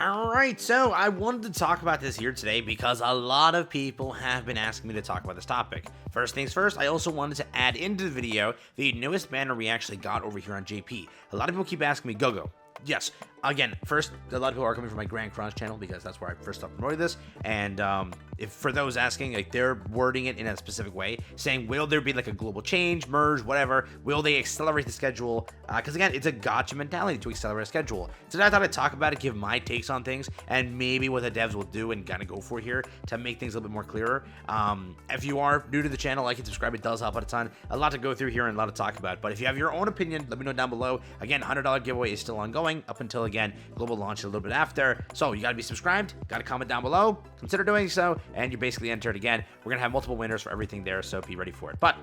Alright, so I wanted to talk about this here today because a lot of people have been asking me to talk about this topic. First things first, I also wanted to add into the video the newest banner we actually got over here on JP. A lot of people keep asking me, Go. Yes, again, first, a lot of people are coming from my Grand Crunch channel because that's where I first started promoting this, and if for those asking, like, they're wording it in a specific way, saying, will there be like a global change, merge, whatever, will they accelerate the schedule, because again, it's a gotcha mentality to accelerate a schedule. Today I thought I'd talk about it, give my takes on things, and maybe what the devs will do and kind of go for here to make things a little bit more clearer. If you are new to the channel, like and subscribe, it does help out a ton. A lot to go through here and a lot to talk about, but if you have your own opinion, let me know down below. Again, $100 giveaway is still ongoing up until, again, global launch a little bit after, so you got to be subscribed, got to comment down below, consider doing so, and you basically entered. Again, we're gonna have multiple winners for everything there, so be ready for it. But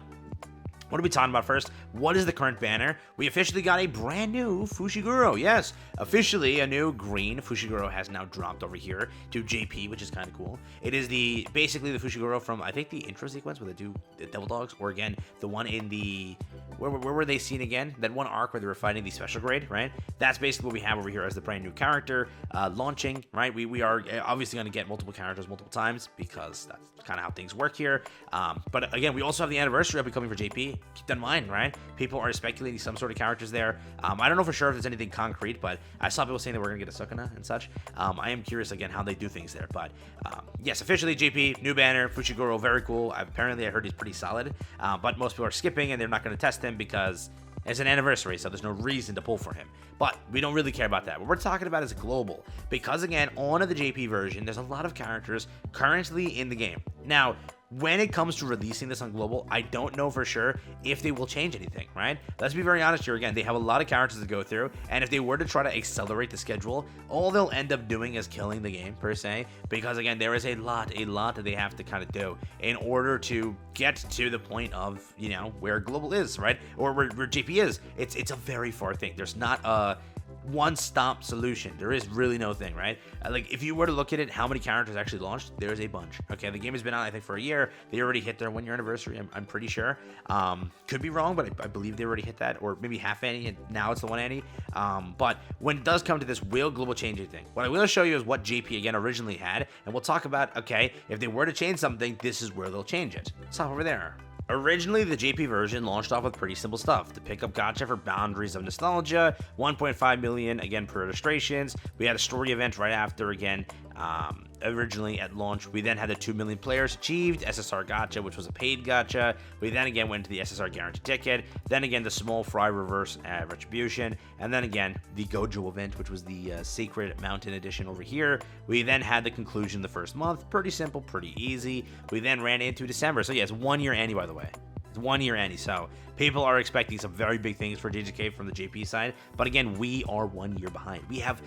what are we talking about first? What is the current banner? We officially got a brand new Fushiguro. Yes, officially a new green Fushiguro has now dropped over here to JP, which is kind of cool. It is basically the Fushiguro from, I think, the intro sequence where they do the Devil Dogs, or again, the one in the, where were they seen again? That one arc where they were fighting the special grade, right? That's basically what we have over here as the brand new character launching, right? We are obviously going to get multiple characters multiple times because that's kind of how things work here. But again, we also have the anniversary upcoming for JP. Keep that in mind, right? People are speculating some sort of characters there. I don't know for sure if there's anything concrete, but I saw people saying that we're gonna get a Sukuna and such. I am curious again how they do things there, but yes, officially JP, new banner, Fushiguro, very cool. Apparently I heard he's pretty solid, but most people are skipping and they're not gonna test him because it's an anniversary, so there's no reason to pull for him. But we don't really care about that. What we're talking about is global, because again, on the JP version, there's a lot of characters currently in the game. Now, when it comes to releasing this on global, I don't know for sure if they will change anything, right? Let's be very honest here. Again, they have a lot of characters to go through, and if they were to try to accelerate the schedule, all they'll end up doing is killing the game, per se, because again, there is a lot that they have to kind of do in order to get to the point of, you know, where global is, right? Or where JP is. It's a very far thing. There's not a one-stop solution. There is really no thing, right? Like, if you were to look at it, how many characters actually launched, there's a bunch. Okay, the game has been out, I think, for a year. They already hit their 1-year anniversary, I'm pretty sure. Could be wrong, but I believe they already hit that, or maybe half annie, and now it's the 1 annie. But when it does come to this, will global change anything? What I will show you is what JP, again, originally had, and we'll talk about, okay, if they were to change something, this is where they'll change it. Let's hop over there. Originally, the JP version launched off with pretty simple stuff. The pickup gacha for Boundaries of Nostalgia, 1.5 million, again, per registrations. We had a story event right after, again, originally at launch. We then had the 2 million players achieved, SSR gacha, which was a paid gacha. We then again went to the SSR guarantee ticket, then again the small fry reverse retribution, and then again the Gojo event, which was the sacred mountain edition over here. We then had the conclusion the first month. Pretty simple, pretty easy. We then ran into December. So yeah, it's 1 year annie, by the way. It's 1 year annie, so people are expecting some very big things for JJK from the JP side, but again, we are 1 year behind. We have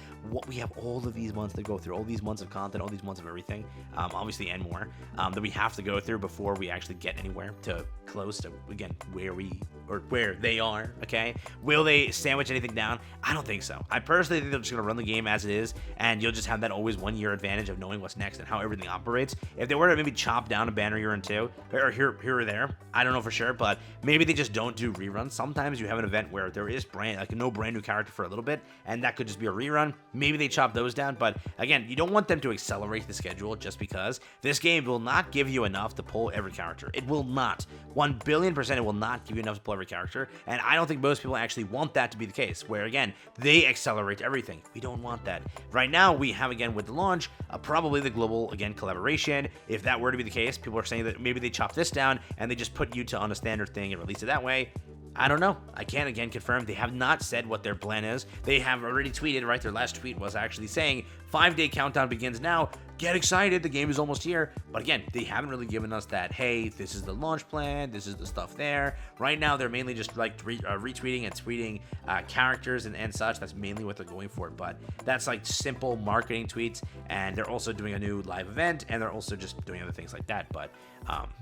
all of these months to go through, all these months of content, all these months of everything, obviously, and more, that we have to go through before we actually get anywhere to close to, again, where they are, okay? Will they sandwich anything down? I don't think so. I personally think they're just gonna run the game as it is, and you'll just have that always 1 year advantage of knowing what's next and how everything operates. If they were to maybe chop down a banner year or two, or here or there, I don't know for sure, but maybe they just don't do reruns. Sometimes you have an event where there is no brand new character for a little bit, and that could just be a rerun. Maybe they chop those down, but again, you don't want them to accelerate the schedule just because this game will not give you enough to pull every character. It will not. 1,000,000,000% it will not give you enough to pull every character, and I don't think most people actually want that to be the case, where again, they accelerate everything. We don't want that. Right now, we have, again, with the launch, probably the global, again, collaboration. If that were to be the case, people are saying that maybe they chop this down and they just put Yuta on a standard thing and release it that way. I don't know. I can't again confirm. They have not said what their plan is. They have already tweeted, right? Their last tweet was actually saying 5-day countdown begins now. Get excited, the game is almost here. But again, they haven't really given us that, hey, this is the launch plan, this is the stuff there. Right now, they're mainly just like retweeting and tweeting characters and such. That's mainly what they're going for. But that's like simple marketing tweets. And they're also doing a new live event, and they're also just doing other things like that. But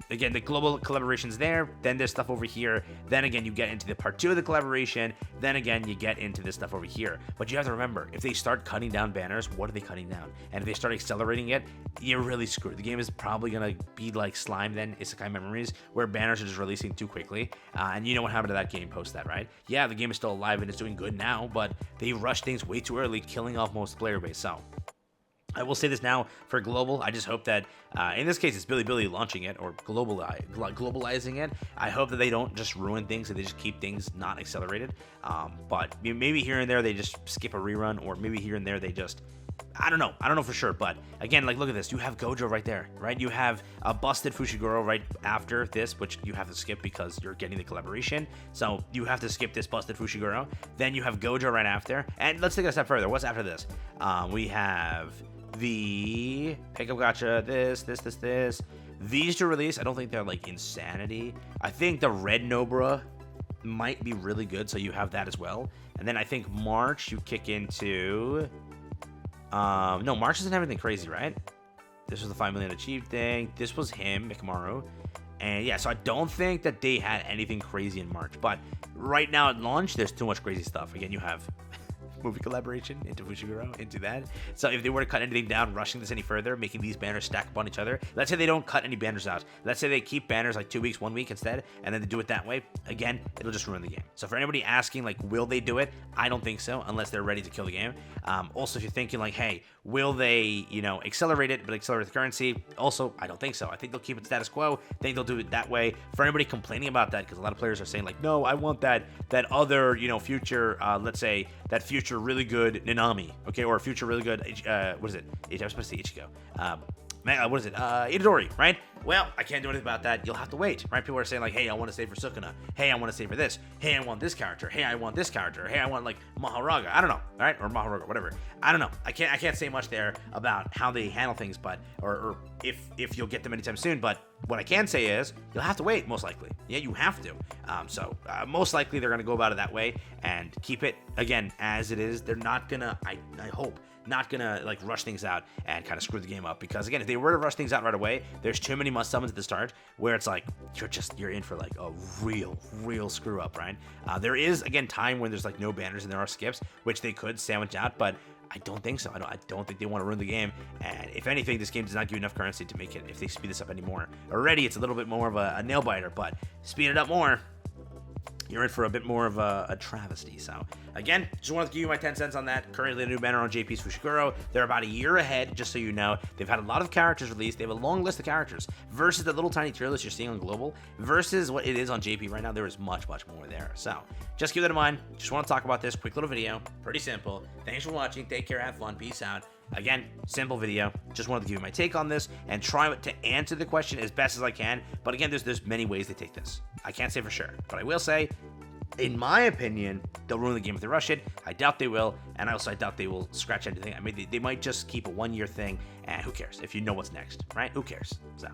again, the global collaboration's there. Then there's stuff over here. Then again, you get into the part 2 of the collaboration. Then again, you get into this stuff over here. But you have to remember, if they start cutting down banners, what are they cutting down? And if they start accelerating it, you're really screwed. The game is probably gonna be like Slime then, Isekai Memories, where banners are just releasing too quickly. And you know what happened to that game post that, right? Yeah, the game is still alive and it's doing good now, but they rushed things way too early, killing off most player base. So I will say this now for global. I just hope that, in this case, it's Billy launching it or globalizing it. I hope that they don't just ruin things, that they just keep things not accelerated. But maybe here and there they just skip a rerun, or maybe here and there they just, I don't know for sure. But again, like, look at this. You have Gojo right there, right? You have a busted Fushiguro right after this, which you have to skip because you're getting the collaboration. So you have to skip this busted Fushiguro. Then you have Gojo right after. And let's take it a step further. What's after this? We have the pickup gacha, this. These two release, I don't think they're like insanity. I think the Red Nobra might be really good, so you have that as well. And then I think March you kick into no, March doesn't have anything crazy, right? This was the 5 million achieved thing. This was him, Mikamaru. And yeah, so I don't think that they had anything crazy in March. But right now at launch, there's too much crazy stuff. Again, you have movie collaboration into Fushiguro, into that. So if they were to cut anything down, rushing this any further, making these banners stack up on each other, let's say they don't cut any banners out. Let's say they keep banners like 2 weeks, 1 week instead, and then they do it that way. Again, it'll just ruin the game. So for anybody asking, like, will they do it? I don't think so, unless they're ready to kill the game. Also, if you're thinking like, hey, will they, accelerate it, but accelerate the currency? Also, I don't think so. I think they'll keep it status quo. I think they'll do it that way. For anybody complaining about that, because a lot of players are saying like, no, I want that other, future, let's say, that future really good Nanami, okay, or future really good, what is it? I was supposed to say Ichigo. What is it? Itadori, right? Well, I can't do anything about that. You'll have to wait, right? People are saying like, hey, I want to save for Sukuna. Hey, I want to save for this. Hey, I want this character. Hey, I want this character. Hey, I want like Maharaga. I don't know, all right? Or Maharaga, whatever. I don't know. I can't say much there about how they handle things, but or if you'll get them anytime soon. But what I can say is you'll have to wait, most likely. Yeah, you have to. So most likely they're gonna go about it that way and keep it again as it is. They're not gonna. I hope. Not gonna like rush things out and kind of screw the game up, because again, if they were to rush things out right away, there's too many must summons at the start where it's like you're in for like a real screw up, right? There is again time when there's like no banners and there are skips, which they could sandwich out, but I don't think so. I don't think they want to ruin the game. And if anything, this game does not give you enough currency to make it, if they speed this up anymore. Already it's a little bit more of a nail biter, but speed it up more, you're in for a bit more of a travesty. So again, just wanted to give you my 10 cents on that. Currently, the new banner on JP's Fushiguro. They're about a year ahead, just so you know. They've had a lot of characters released. They have a long list of characters versus the little tiny tier list you're seeing on Global versus what it is on JP right now. There is much more there. So just keep that in mind. Just want to talk about this quick little video. Pretty simple. Thanks for watching. Take care. Have fun. Peace out. Again, simple video. Just wanted to give you my take on this and try to answer the question as best as I can. But again, there's many ways to take this. I can't say for sure, but I will say, in my opinion, they'll ruin the game if they rush it. I doubt they will, and I doubt they will scratch anything. I mean, they might just keep a 1 year thing, and who cares if you know what's next, right? Who cares? So